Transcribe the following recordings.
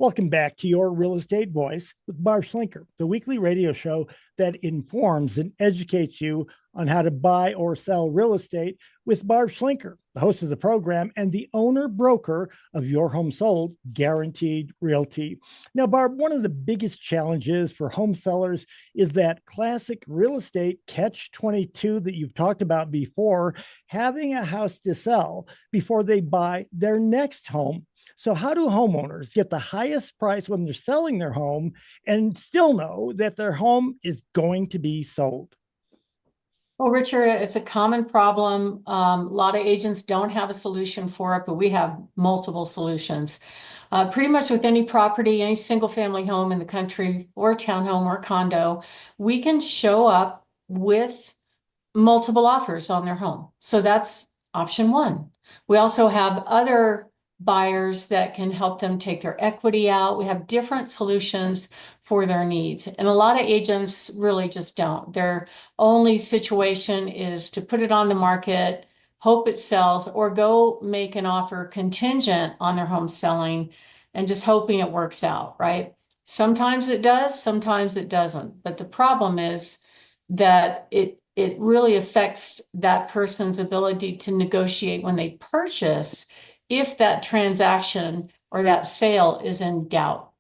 Welcome back to Your Real Estate Voice with Barb Schlinker, the weekly radio show that informs and educates you on how to buy or sell real estate with Barb Schlinker, the host of the program and the owner broker of Your Home Sold Guaranteed Realty. Now, Barb, one of the biggest challenges for home sellers is that classic real estate catch-22 that you've talked about before, having a house to sell before they buy their next home. So how do homeowners get the highest price when they're selling their home and still know that their home is going to be sold? Well, Richard, it's a common problem. A lot of agents don't have a solution for it, but we have multiple solutions. Pretty much with any property, any single family home in the country or townhome or condo, we can show up with multiple offers on their home. So that's option one. We also have other buyers that can help them take their equity out. We have different solutions for their needs. And a lot of agents really just don't. Their only situation is to put it on the market, hope it sells, or go make an offer contingent on their home selling and just hoping it works out, right? Sometimes it does, sometimes it doesn't. But the problem is that it really affects that person's ability to negotiate when they purchase if that transaction or that sale is in doubt.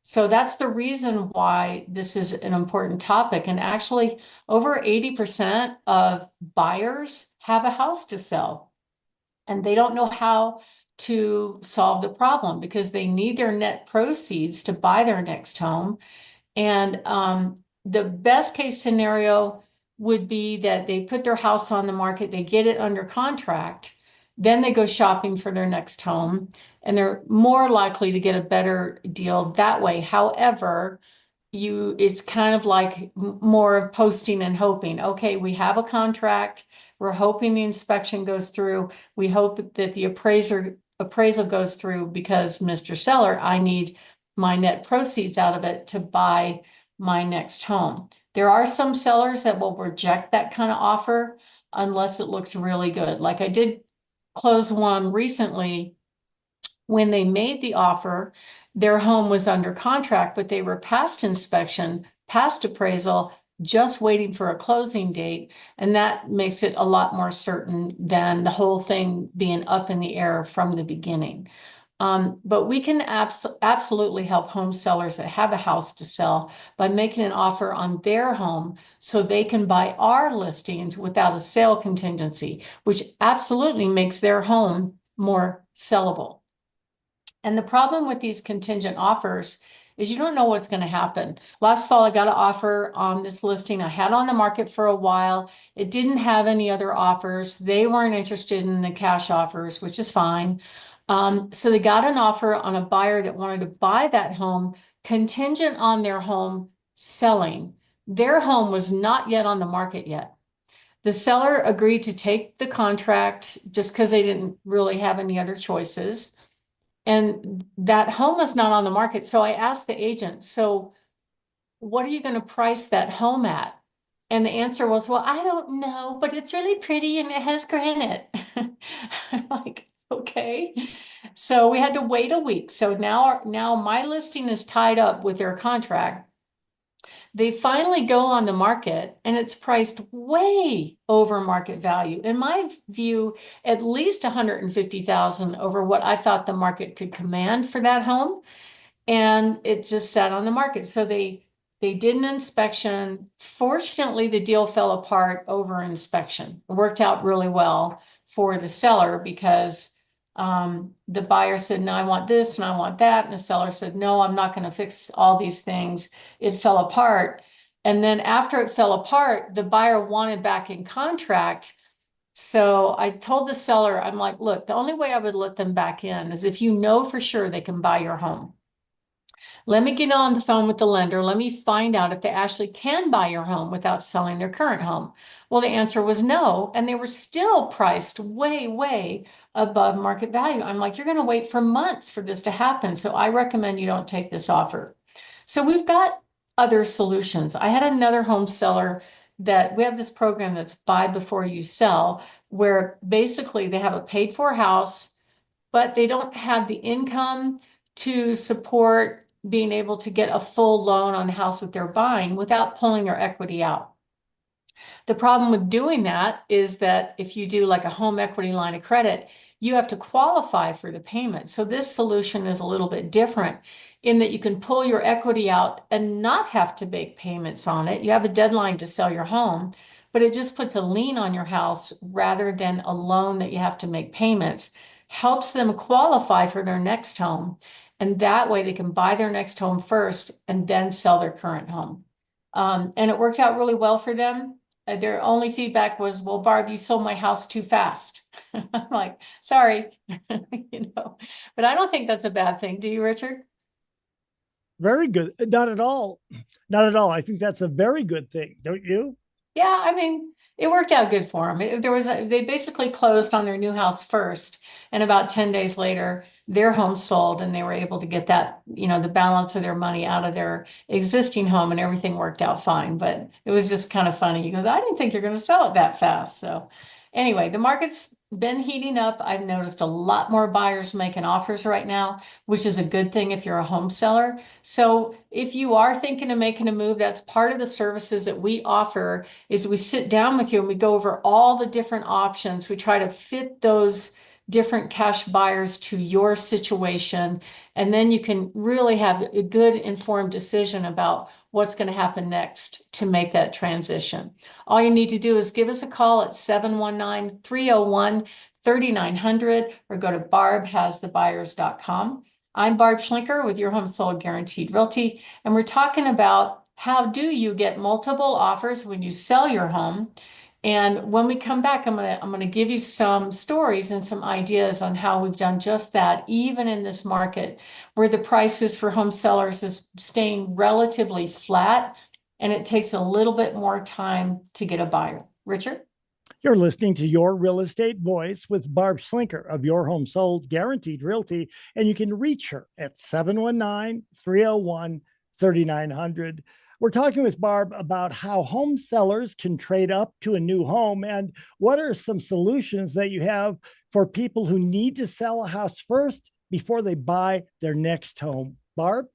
So that's the reason why this is an important topic. And actually, over 80% of buyers have a house to sell, and they don't know how to solve the problem because they need their net proceeds to buy their next home. And the best case scenario would be that they put their house on the market, they get it under contract, then they go shopping for their next home, and they're more likely to get a better deal that way. However, it's kind of like more of posting and hoping. Okay, we have a contract. We're hoping the inspection goes through. We hope that the appraisal goes through because, Mr. Seller, I need my net proceeds out of it to buy my next home. There are some sellers that will reject that kind of offer unless it looks really good. Like I did close one recently. When they made the offer, their home was under contract, but they were past inspection, past appraisal, just waiting for a closing date. And that makes it a lot more certain than the whole thing being up in the air from the beginning. But we can absolutely help home sellers that have a house to sell by making an offer on their home so they can buy our listings without a sale contingency, which absolutely makes their home more sellable. And the problem with these contingent offers is you don't know what's going to happen. Last fall, I got an offer on this listing. I had on the market for a while. It didn't have any other offers. They weren't interested in the cash offers, which is fine. So they got an offer on a buyer that wanted to buy that home contingent on their home selling. Their home was not yet on the market yet. The seller agreed to take the contract just because they didn't really have any other choices. And that home was not on the market. So I asked the agent, so what are you going to price that home at? And the answer was, well, I don't know, but it's really pretty and it has granite. I'm like, okay. So we had to wait a week. So now my listing is tied up with their contract. They finally go on the market and it's priced way over market value. In my view, at least $150,000 over what I thought the market could command for that home. And it just sat on the market. So they did an inspection. Fortunately, the deal fell apart over inspection. It worked out really well for the seller because the buyer said, no, I want this and I want that. And the seller said, no, I'm not going to fix all these things. It fell apart. And then after it fell apart, the buyer wanted back in contract. So I told the seller, I'm like, look, the only way I would let them back in is if you know for sure they can buy your home. Let me get on the phone with the lender. Let me find out if they actually can buy your home without selling their current home. Well, the answer was no. And they were still priced way, way above market value. I'm like, you're going to wait for months for this to happen. So I recommend you don't take this offer. So we've got other solutions. I had another home seller that we have this program that's buy before you sell, where basically they have a paid for house, but they don't have the income to support being able to get a full loan on the house that they're buying without pulling their equity out. The problem with doing that is that if you do like a home equity line of credit, you have to qualify for the payment. So this solution is a little bit different in that you can pull your equity out and not have to make payments on it. You have a deadline to sell your home, but it just puts a lien on your house rather than a loan that you have to make payments, helps them qualify for their next home. And that way they can buy their next home first and then sell their current home. And it worked out really well for them. Their only feedback was, well, Barb, you sold my house too fast. I'm like, sorry, but I don't think that's a bad thing. Do you, Richard? Very good. Not at all. Not at all. I think that's a very good thing, don't you? Yeah, I mean, it worked out good for them. They basically closed on their new house first, and about 10 days later, their home sold, and they were able to get that, the balance of their money out of their existing home, and everything worked out fine. But it was just kind of funny. He goes, I didn't think you're going to sell it that fast. So anyway, the market's been heating up. I've noticed a lot more buyers making offers right now, which is a good thing if you're a home seller. So if you are thinking of making a move, that's part of the services that we offer is we sit down with you and we go over all the different options. We try to fit those different cash buyers to your situation. And then you can really have a good informed decision about what's going to happen next to make that transition. All you need to do is give us a call at 719-301-3900 or go to barbhasthebuyers.com. I'm Barb Schlinker with Your Home Sold Guaranteed Realty, and we're talking about how do you get multiple offers when you sell your home. And when we come back, I'm gonna give you some stories and some ideas on how we've done just that, even in this market where the prices for home sellers is staying relatively flat, and it takes a little bit more time to get a buyer. Richard? You're listening to Your Real Estate Voice with Barb Schlinker of Your Home Sold Guaranteed Realty, and you can reach her at 719-301-3900. We're talking with Barb about how home sellers can trade up to a new home and what are some solutions that you have for people who need to sell a house first before they buy their next home. Barb?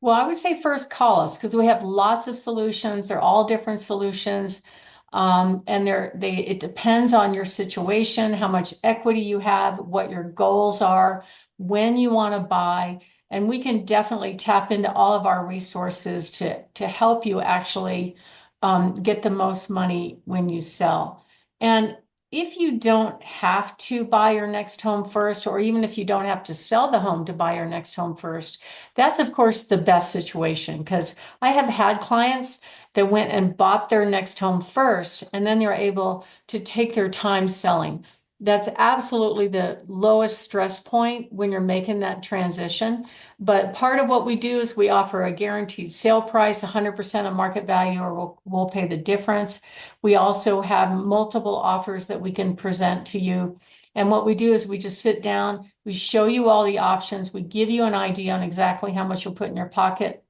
Well, I would say first call us because we have lots of solutions. They're all different solutions. And it depends on your situation, how much equity you have, what your goals are, when you want to buy. And we can definitely tap into all of our resources to help you actually get the most money when you sell. And if you don't have to buy your next home first, or even if you don't have to sell the home to buy your next home first, that's of course the best situation because I have had clients that went and bought their next home first, and then they're able to take their time selling. That's absolutely the lowest stress point when you're making that transition. But part of what we do is we offer a guaranteed sale price, 100% of market value, or we'll pay the difference. We also have multiple offers that we can present to you. And what we do is we just sit down, we show you all the options, we give you an idea on exactly how much you'll put in your pocket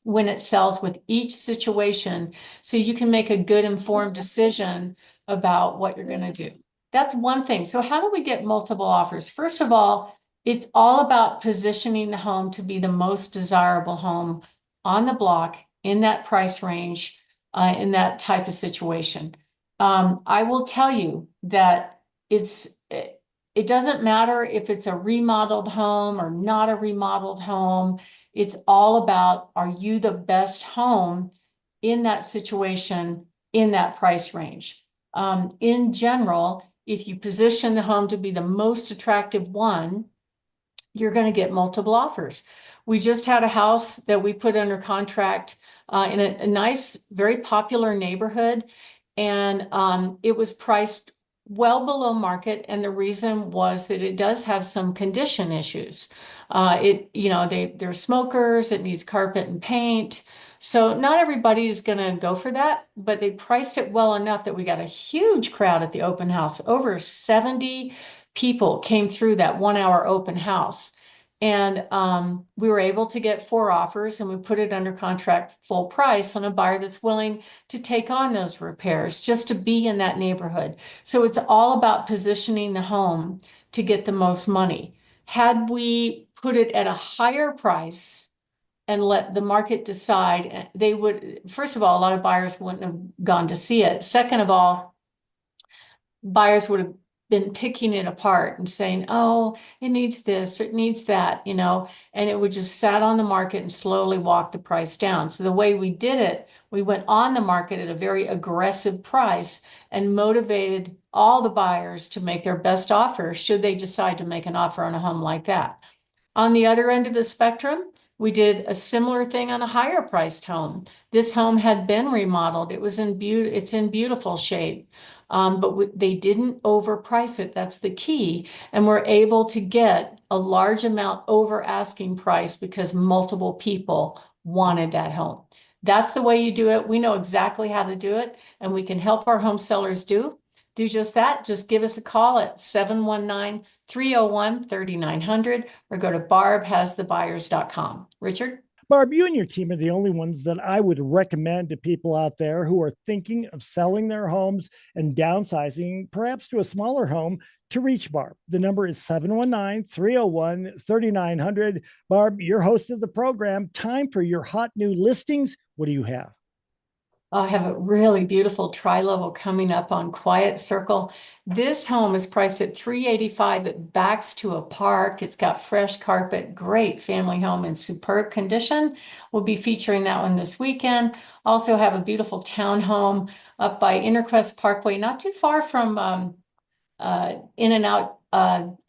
when it sells with each situation, so you can make a good informed decision about what you're going to do. That's one thing. So how do we get multiple offers? First of all, it's all about positioning the home to be the most desirable home on the block in that price range, in that type of situation. I will tell you that it doesn't matter if it's a remodeled home or not a remodeled home. It's all about, are you the best home in that situation, in that price range? In general, if you position the home to be the most attractive one, you're going to get multiple offers. We just had a house that we put under contract in a nice, very popular neighborhood, and it was priced well below market. And the reason was that it does have some condition issues. They're smokers, it needs carpet and paint. So not everybody is going to go for that, but they priced it well enough that we got a huge crowd at the open house. Over 70 people came through that 1 hour open house. And we were able to get 4 offers, and we put it under contract full price on a buyer that's willing to take on those repairs just to be in that neighborhood. So it's all about positioning the home to get the most money. Had we put it at a higher price and let the market decide, they would, first of all, a lot of buyers wouldn't have gone to see it. Second of all, buyers would have been picking it apart and saying, oh, it needs this, or it needs that, and it would just sat on the market and slowly walk the price down. So the way we did it, we went on the market at a very aggressive price and motivated all the buyers to make their best offer should they decide to make an offer on a home like that. On the other end of the spectrum, we did a similar thing on a higher priced home. This home had been remodeled. It's in beautiful shape. But they didn't overprice it. That's the key. And we're able to get a large amount over asking price because multiple people wanted that home. That's the way you do it. We know exactly how to do it, and we can help our home sellers do just that. Just give us a call at 719-301-3900 or go to barbhasthebuyers.com. Richard? Barb, you and your team are the only ones that I would recommend to people out there who are thinking of selling their homes and downsizing, perhaps to a smaller home, to reach Barb. The number is 719-301-3900. Barb, you're host of the program. Time for your hot new listings. What do you have? I have a really beautiful tri-level coming up on Quiet Circle. This home is priced at $385. It backs to a park. It's got fresh carpet, great family home in superb condition. We'll be featuring that one this weekend. Also have a beautiful townhome up by Interquest Parkway, not too far from In-N-Out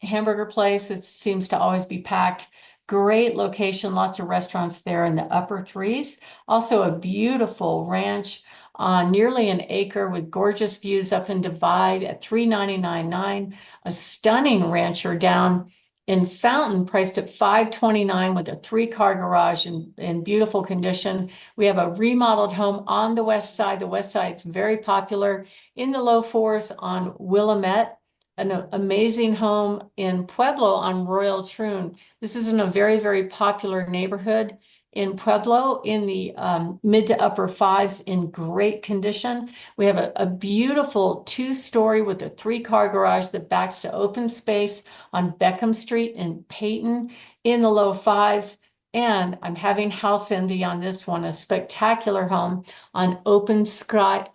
hamburger place that seems to always be packed. Great location, lots of restaurants there in the upper threes. Also a beautiful ranch on nearly an acre with gorgeous views up in Divide at $399.9. A stunning rancher down in Fountain priced at $529 with a 3-car garage in beautiful condition. We have a remodeled home on the west side. The west side is very popular in the low fours on Willamette. An amazing home in Pueblo on Royal Troon. This is in a very, very popular neighborhood in Pueblo in the mid to upper fives in great condition. We have a beautiful 2-story with a 3-car garage that backs to open space on Beckham Street in Peyton in the low fives. And I'm having house envy on this one, a spectacular home on Open Sky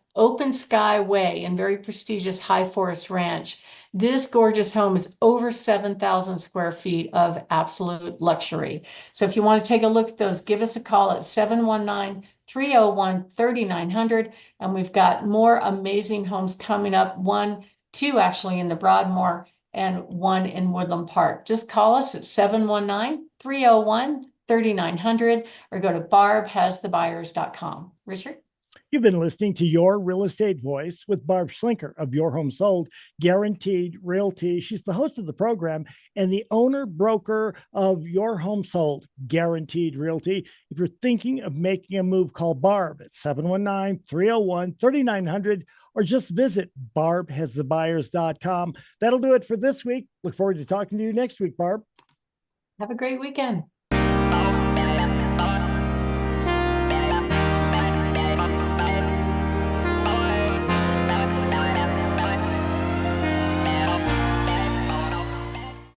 Way in very prestigious High Forest Ranch. This gorgeous home is over 7,000 square feet of absolute luxury. So if you want to take a look at those, give us a call at 719-301-3900. And we've got more amazing homes coming up, 2 actually in the Broadmoor and 1 in Woodland Park. Just call us at 719-301-3900 or go to barbhasthebuyers.com. Richard? You've been listening to Your Real Estate Voice with Barb Schlinker of Your Home Sold, Guaranteed Realty. She's the host of the program and the owner broker of Your Home Sold, Guaranteed Realty. If you're thinking of making a move, call Barb at 719-301-3900 or just visit barbhasthebuyers.com. That'll do it for this week. Look forward to talking to you next week, Barb. Have a great weekend.